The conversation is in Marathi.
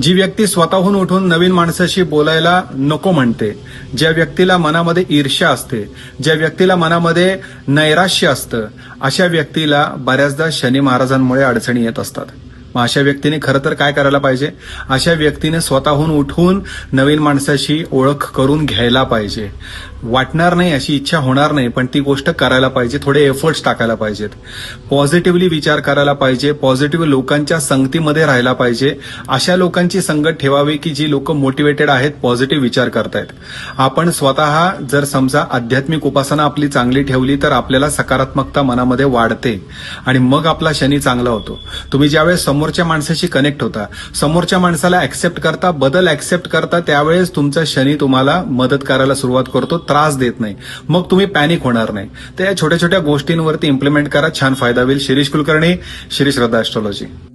जी व्यक्ती स्वतःहून उठून नवीन माणसाशी बोलायला नको म्हणते, ज्या व्यक्तीला मनामध्ये ईर्ष्या असते, ज्या व्यक्तीला मनामध्ये नैराश्य असतं, अशा व्यक्तीला बऱ्याचदा शनी महाराजांमुळे अडचणी येत असतात. मग अशा व्यक्तीने खरं तर काय करायला पाहिजे? अशा व्यक्तीने स्वतःहून उठून नवीन माणसाशी ओळख करून घ्यायला पाहिजे. वाटणार नाही, अशी इच्छा होणार नाही, पण ती गोष्ट करायला पाहिजे. थोडे एफर्ट्स टाकायला पाहिजेत. पॉझिटिव्हली विचार करायला पाहिजे. पॉझिटिव्ह लोकांच्या संगतीमध्ये राहायला पाहिजे. अशा लोकांची संगत ठेवावी की जी लोक मोटिवेटेड आहेत, पॉझिटिव्ह विचार करतायत. आपण स्वतः जर समजा आध्यात्मिक उपासना आपली चांगली ठेवली तर आपल्याला सकारात्मकता मनामध्ये वाढते आणि मग आपला शनी चांगला होतो. तुम्ही ज्यावेळेस समोरच्या माणसाशी कनेक्ट होता, समोरच्या माणसाला ऍक्सेप्ट करता, बदल ऍक्सेप्ट करता, त्यावेळेस तुमचा शनी तुम्हाला मदत करायला सुरुवात करतो, त्रास देत नाही. मग तुम्ही पॅनिक होणार नाही. तर या छोट्या छोट्या गोष्टींवरती इम्प्लिमेंट करा, छान फायदा होईल. शिरीष कुलकर्णी, श्री श्रद्धा ऍस्ट्रॉलॉजी.